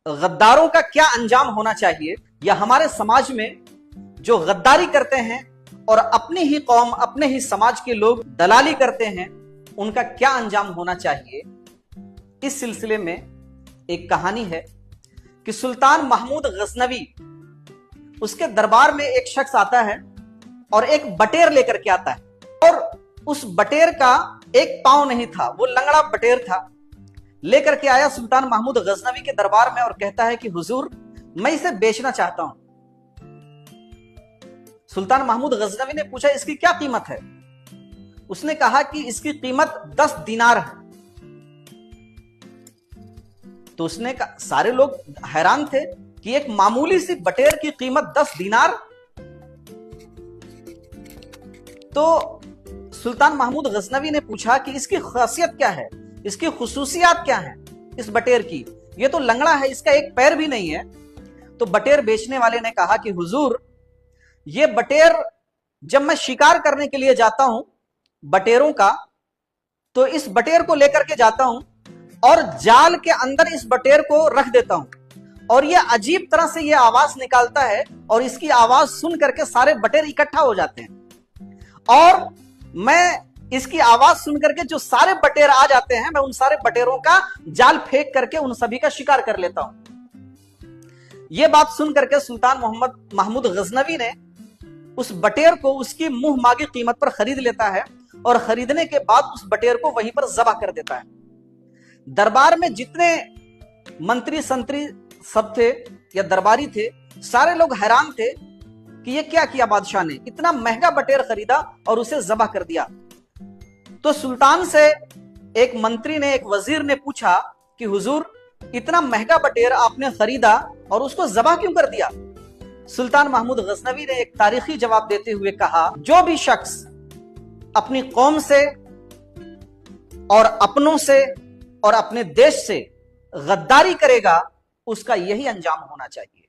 गद्दारों का क्या अंजाम होना चाहिए, या हमारे समाज में जो गद्दारी करते हैं और अपनी ही कौम, अपने ही समाज के लोग दलाली करते हैं, उनका क्या अंजाम होना चाहिए। इस सिलसिले में एक कहानी है कि सुल्तान महमूद गजनवी, उसके दरबार में एक शख्स आता है और एक बटेर लेकर के आता है, और उस बटेर का एक पांव नहीं था, वो लंगड़ा बटेर था। लेकर के आया सुल्तान महमूद गजनवी के दरबार में और कहता है कि हुजूर, मैं इसे बेचना चाहता हूं। सुल्तान महमूद गजनवी ने पूछा, इसकी क्या कीमत है? उसने कहा कि इसकी कीमत 10 दीनार है। तो उसने कहा, सारे लोग हैरान थे कि एक मामूली सी बटेर की कीमत 10 दीनार। तो सुल्तान महमूद गजनवी ने पूछा कि इसकी खासियत क्या है, इसकी खुसूसियात क्या है इस बटेर की? ये तो लंगड़ा है, इसका एक पैर भी नहीं है। तो बटेर बेचने वाले ने कहा कि हुजूर, ये बटेर जब मैं शिकार करने के लिए जाता हूं बटेरों का, तो इस बटेर को लेकर के जाता हूं और जाल के अंदर इस बटेर को रख देता हूं, और ये अजीब तरह से ये आवाज निकालता है, और इसकी आवाज सुन करके सारे बटेर इकट्ठा हो जाते हैं, और मैं इसकी आवाज सुन करके जो सारे बटेर आ जाते हैं, मैं उन सारे बटेरों का जाल फेंक करके उन सभी का शिकार कर लेता हूं। यह बात सुन करके सुल्तान महमूद गजनवी ने उस बटेर को उसकी मुंह मांगी कीमत पर खरीद लेता है, और खरीदने के बाद उस बटेर को वहीं पर ज़बह कर देता है। दरबार में जितने मंत्री संतरी सब थे या दरबारी थे, सारे लोग हैरान थे कि ये क्या किया बादशाह ने, इतना महंगा बटेर खरीदा और उसे ज़बह कर दिया। तो सुल्तान से एक मंत्री ने, एक वजीर ने पूछा कि हुजूर, इतना महंगा बटेर आपने खरीदा और उसको ज़बह क्यों कर दिया? सुल्तान महमूद गजनवी ने एक तारीखी जवाब देते हुए कहा, जो भी शख्स अपनी कौम से और अपनों से और अपने देश से गद्दारी करेगा, उसका यही अंजाम होना चाहिए।